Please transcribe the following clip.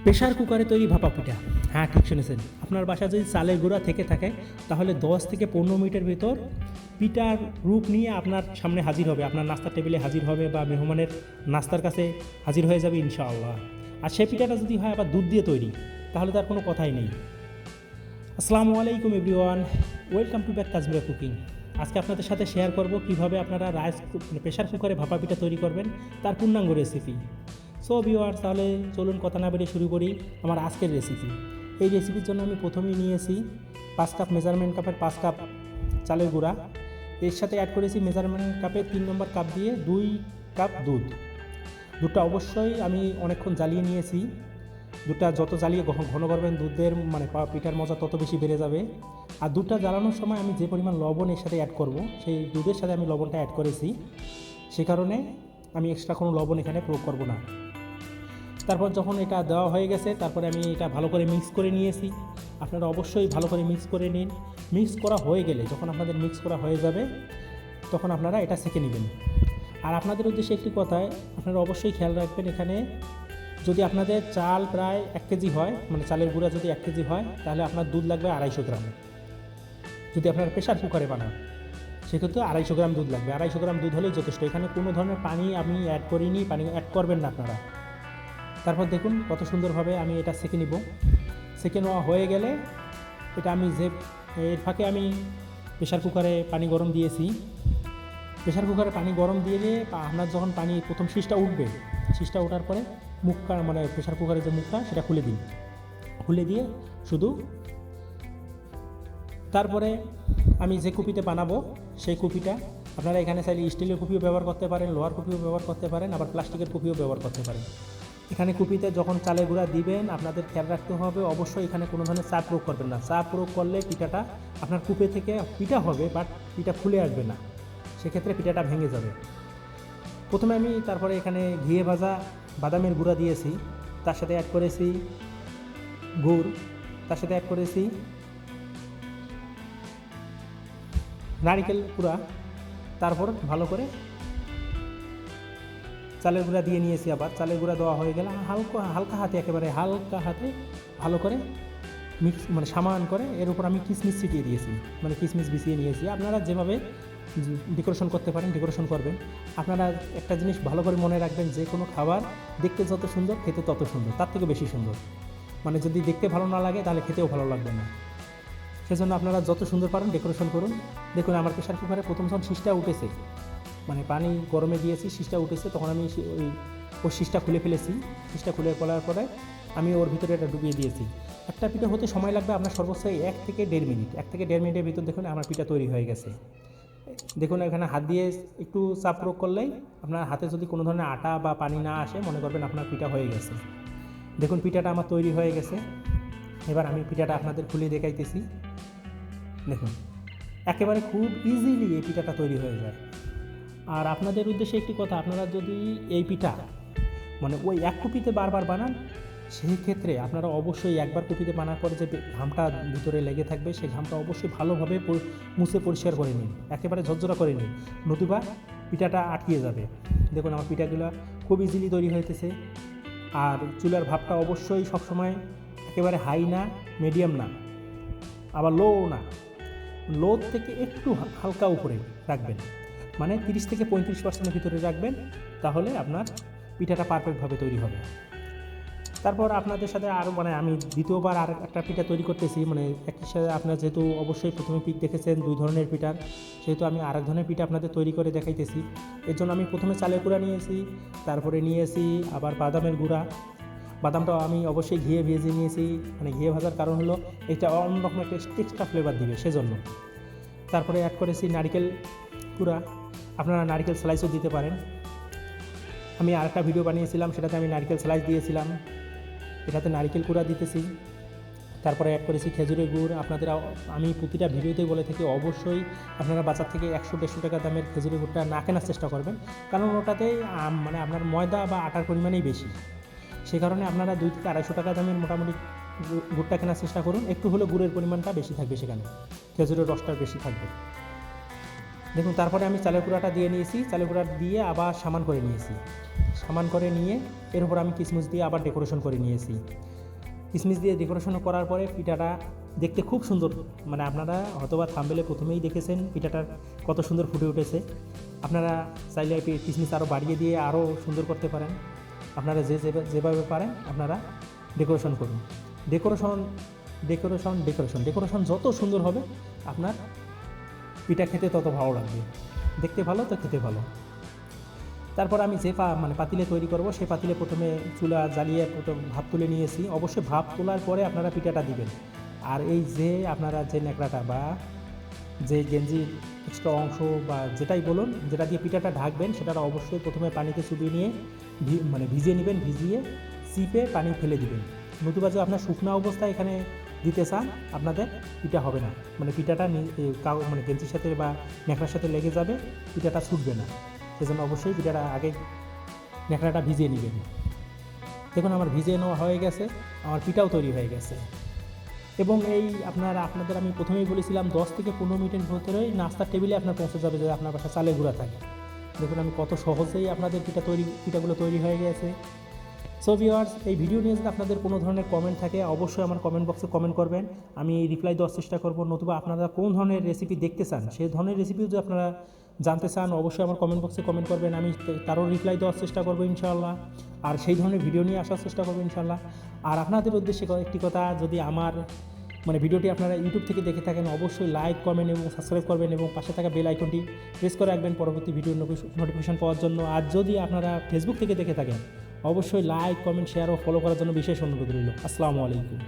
Pressure কুকারে তৈরি ভাপা পিঠা। হ্যাঁ, ঠিক শুনেছেন। আপনার বাসায় যদি চালের গুঁড়া থেকে থাকে তাহলে 10 থেকে 15 মিনিটের ভেতর পিঠার রূপ নিয়ে আপনার সামনে হাজির হবে, আপনার নাস্তার টেবিলে হাজির হবে বা মেহমানের নাস্তার কাছে হাজির হয়ে যাবে ইনশাআল্লাহ। আর সেই পিঠাটা যদি হয় আবার দুধ দিয়ে তৈরি, তাহলে তার কোনো কথাই নেই। আসসালামু আলাইকুম everyone, welcome to back Tajmira cooking. আজকে আপনাদের সাথে শেয়ার করব কিভাবে আপনারা প্রেশার কুকারে ভাপা পিঠা তৈরি করবেন, তার পূর্ণাঙ্গ রেসিপি। সো ভিউয়ার্স, তাহলে চলুন কথা না বেরিয়ে শুরু করি আমার আজকের রেসিপি। এই রেসিপির জন্য আমি প্রথমেই নিয়েছি 5 কাপ মেজারমেন্ট কাপের 5 কাপ চালের গুঁড়া। এর সাথে অ্যাড করেছি মেজারমেন্ট কাপের 3 নম্বর কাপ দিয়ে 2 কাপ দুধ। দুধটা অবশ্যই আমি অনেকক্ষণ জ্বালিয়ে নিয়েছি। দুধটা যত জ্বালিয়ে ঘন করবেন দুধের পিঠার মজা তত বেশি বেড়ে যাবে। আর দুধটা জ্বালানোর সময় আমি যে পরিমাণ লবণ এর সাথে অ্যাড করব, সেই দুধের সাথে আমি লবণটা অ্যাড করেছি, সে কারণে আমি এক্সট্রা কোনো লবণ এখানে প্রয়োগ করব না। তারপর যখন এটা দেওয়া হয়ে গেছে, তারপরে আমি এটা ভালো করে মিক্স করে নিয়েছি। আপনারা অবশ্যই ভালো করে মিক্স করে নিন। মিক্স করা হয়ে গেলে, যখন আপনাদের মিক্স করা হয়ে যাবে, তখন আপনারা এটা সেঁকে নেবেন। আর আপনাদের উদ্দেশ্যে একটি কথায়, আপনারা অবশ্যই খেয়াল রাখবেন, এখানে যদি আপনাদের চাল প্রায় 1 কেজি হয়, চালের গুঁড়া যদি 1 কেজি হয়, তাহলে আপনার দুধ লাগবে 250 গ্রাম। যদি আপনারা প্রেশার কুকারে বানান সেক্ষেত্রে 250 গ্রাম দুধ লাগবে। 250 গ্রাম দুধ হলেই যথেষ্ট। এখানে কোনো ধরনের পানি আমি অ্যাড করিনি, পানি অ্যাড করবেন না আপনারা। তারপর দেখুন কত সুন্দরভাবে আমি এটা সেঁকে নিব। সেঁকে নেওয়া হয়ে গেলে এটা আমি এর ফাঁকে আমি প্রেশার কুকারে পানি গরম দিয়েছি। প্রেশার কুকারে পানি গরম দিয়ে আপনার যখন পানি প্রথম শীষটা উঠবে, শীষটা ওঠার পরে মুখটা প্রেশার কুকারের যে মুখটা সেটা খুলে দিন। খুলে দিয়ে শুধু তারপরে আমি যে কুপিতে বানাবো সেই কুপিটা আপনারা এখানে চাইলে স্টিলের কুপিও ব্যবহার করতে পারেন, লোহার কুপিও ব্যবহার করতে পারেন, আবার প্লাস্টিকের কুপিও ব্যবহার করতে পারেন। এখানে কুপিতে যখন চালের গুঁড়া দিবেন আপনাদের খেয়াল রাখতে হবে, অবশ্যই এখানে কোনো ধরনের চাপ প্রয়োগ করবেন না। চাপ প্রয়োগ করলে পিঠাটা আপনার কুপে থেকে পিঠা হবে, বাট পিঠা খুলে আসবে না, সেক্ষেত্রে পিঠাটা ভেঙে যাবে। প্রথমে আমি তারপরে এখানে ঘিয়ে ভাজা বাদামের গুঁড়া দিয়েছি, তার সাথে অ্যাড করেছি গুড়, তার সাথে অ্যাড করেছি নারিকেল কুড়া। তারপর ভালো করে চালের গুঁড়া দিয়ে নিয়েছি। আবার চালের গুঁড়া দেওয়া হয়ে গেলে হালকা হাতে, একেবারে হালকা হাতে ভালো করে মিক্স সমান করে এর উপর আমি কিশমিশ ছিটিয়ে দিয়েছি, কিশমিশ বিছিয়ে নিয়েছি। আপনারা যেভাবে ডেকোরেশন করতে পারেন ডেকোরেশন করবেন। আপনারা একটা জিনিস ভালো করে মনে রাখবেন, যে কোনো খাবার দেখতে যত সুন্দর খেতে তত সুন্দর, তার থেকে বেশি সুন্দর। যদি দেখতে ভালো না লাগে তাহলে খেতেও ভালো লাগবে না। সেজন্য আপনারা যত সুন্দর পারেন ডেকোরেশন করুন। দেখুন আমার প্রেশার কুকারে প্রথম যখন শীষটা উঠেছে, পানি গরমে দিয়েছি, শীষটা উঠেছে, তখন আমি ওই শীষটা খুলে ফেলেছি। শীষটা খুলে ফেলার পরে আমি ওর ভিতরে এটা ডুবিয়ে দিয়েছি। একটা পিঠা হতে সময় লাগবে আপনার সর্বোচ্চ 1 থেকে 1.5 মিনিট। 1 থেকে 1.5 মিনিটের ভিতর দেখুন আমার পিঠা তৈরি হয়ে গেছে। দেখুন এখানে হাত দিয়ে একটু চাপ প্রয়োগ করলেই আপনার হাতে যদি কোনো ধরনের আটা বা পানি না আসে, মনে করবেন আপনার পিঠা হয়ে গেছে। দেখুন পিঠাটা আমার তৈরি হয়ে গেছে। এবার আমি পিঠাটা আপনাদের খুলে দেখাইতেছি। দেখুন একেবারে খুব ইজিলি এই পিঠাটা তৈরি হয়ে যায়। আর আপনাদের উদ্দেশ্যে একটি কথা, আপনারা যদি এই পিঠা ওই 1 কুপিতে বারবার বানান, সেই ক্ষেত্রে আপনারা অবশ্যই একবার কুপিতে বানার পরে যে ঘামটা ভিতরে লেগে থাকবে, সেই ঘামটা অবশ্যই ভালোভাবে মুছে পরিষ্কার করে নিন, একেবারে ঝরঝরা করে নিন, নতুবা পিঠাটা আটকিয়ে যাবে। দেখুন আমার পিঠাগুলো খুব ইজিলি তৈরি হইতেছে। আর চুলার ভাপটা অবশ্যই সবসময় একেবারে হাই না, মিডিয়াম না, আবার লো না, লো থেকে একটু হালকা উপরে রাখবেন, 30 থেকে 35% ভিতরে রাখবেন, তাহলে আপনার পিঠাটা পারফেক্টভাবে তৈরি হবে। তারপর আপনাদের সাথে আরও আমি দ্বিতীয়বার আর একটা পিঠা তৈরি করতেছি। একই সাথে আপনারা যেহেতু অবশ্যই প্রথমে পিঠ দেখেছেন 2 ধরনের পিঠার, সেহেতু আমি আরেক ধরনের পিঠা আপনাদের তৈরি করে দেখাইতেছি। এর জন্য আমি প্রথমে চালের গুঁড়া নিয়েছি, তারপরে নিয়েছি আবার বাদামের গুঁড়া। বাদামটাও আমি অবশ্যই ঘিয়ে ভেজে নিয়েছি। ঘিয়ে ভাজার কারণ হলো এটা অন্যরকম একটা এক্সট্রা ফ্লেভার দিবে, সেজন্য। তারপরে অ্যাড করেছি নারিকেল গুঁড়া, আপনারা নারিকেল স্লাইসও দিতে পারেন। আমি আরেকটা ভিডিও বানিয়েছিলাম, সেটাতে আমি নারিকেল স্লাইস দিয়েছিলাম, এটাতে নারিকেল গুঁড়া দিতেছি। তারপরে অ্যাড করেছি খেজুরের গুড়। আপনাদের আমি প্রতিটা ভিডিওতেই বলে থাকি, অবশ্যই আপনারা বাজার থেকে 100-150 টাকা দামের খেজুরের গুড়টা না কেনার চেষ্টা করবেন, কারণ ওটাতে আপনার ময়দা বা আটার পরিমাণেই বেশি। সে কারণে আপনারা 2 থেকে 250 টাকা দামের মোটামুটি গুড়টা কেনার চেষ্টা করুন। একটু হলে গুড়ের পরিমাণটা বেশি থাকবে, সেখানে খেজুরের রসটা বেশি থাকবে। দেখুন তারপরে আমি চালের গুঁড়াটা দিয়ে নিয়েছি, চালের গুঁড়া দিয়ে আবার সমান করে নিয়েছি। সমান করে নিয়ে এর উপর আমি কিশমিশ দিয়ে আবার ডেকোরেশন করে নিয়েছি। কিশমিশ দিয়ে ডেকোরেশন করার পরে পিঠাটা দেখতে খুব সুন্দর, মানে আপনারা হয়তোবা থাম্বনেলে প্রথমেই দেখেছেন পিঠাটার কত সুন্দর ফুটে উঠেছে। আপনারা চাইলে কিশমিশ আরও বাড়িয়ে দিয়ে আরও সুন্দর করতে পারেন। আপনারা যেভাবে পারেন আপনারা ডেকোরেশন করুন। ডেকোরেশন যত সুন্দর হবে আপনার পিঠা খেতে তত ভালো লাগবে। দেখতে ভালো তো খেতে ভালো। তারপর আমি যে পাতিলে তৈরি করব সেই পাতিলে প্রথমে চুলা জ্বালিয়ে ভাপ তুলে নিয়েছি। অবশ্যই ভাপ তোলার পরে আপনারা পিঠাটা দিবেন। আর এই যে আপনারা যে ন্যাকড়াটা বা যে গেঞ্জির এক্সট্রা অংশ বা যেটাই বলুন, যেটা দিয়ে পিঠাটা ঢাকবেন সেটা অবশ্যই প্রথমে পানিতে চুবিয়ে নিয়ে ভিজিয়ে নেবেন। ভিজিয়ে চিপে পানি ফেলে দিবেন। নতুবা যে আপনার শুকনো অবস্থায় এখানে দিতে চান আপনাদের পিঠা হবে না, মানে পিঠাটা গেঞ্জির সাথে বা ন্যাকড়ার সাথে লেগে যাবে, পিঠাটা ছুটবে না। সেজন্য অবশ্যই পিঠাটা আগে ন্যাকড়াটা ভিজিয়ে নেবেন। দেখুন আমার ভিজিয়ে নেওয়া হয়ে গেছে, আমার পিঠাও তৈরি হয়ে গেছে। এবং এই আপনাদের আমি প্রথমেই বলেছিলাম 10 থেকে 15 মিনিটের ভিতরেই নাস্তার টেবিলে আপনার পৌঁছে যাবে যদি আপনার বাসায় চালের গুঁড়া থাকে। দেখুন আমি কত সহজেই আপনাদের পিঠাগুলো তৈরি হয়ে গেছে। সো ভিউয়ার্স, এই ভিডিও নিয়ে যদি আপনাদের কোনো ধরনের কমেন্ট থাকে অবশ্যই আমার কমেন্ট বক্সে কমেন্ট করবেন, আমি রিপ্লাই দেওয়ার চেষ্টা করব। নতুবা আপনারা কোন ধরনের রেসিপি দেখতে চান সেই ধরনের রেসিপিও যদি আপনারা জানতে চান অবশ্যই আমার কমেন্ট বক্সে কমেন্ট করবেন, আমি তারও রিপ্লাই দেওয়ার চেষ্টা করবো ইনশাআল্লাহ। আর সেই ধরনের ভিডিও নিয়ে আসার চেষ্টা করবো ইনশাআল্লাহ। আর আপনাদের উদ্দেশ্যে একটি কথা, যদি আমার ভিডিওটি আপনারা ইউটিউব থেকে দেখে থাকেন অবশ্যই লাইক, কমেন্ট এবং সাবস্ক্রাইব করবেন এবং পাশে থাকা বেল আইকনটি প্রেস করে রাখবেন পরবর্তী ভিডিওর নোটিফিকেশন পাওয়ার জন্য। আর যদি আপনারা ফেসবুক থেকে দেখে থাকেন অবশ্যই লাইক, কমেন্ট, শেয়ার ও ফলো করার জন্য বিশেষ অনুরোধ রইল। আসসালামু আলাইকুম।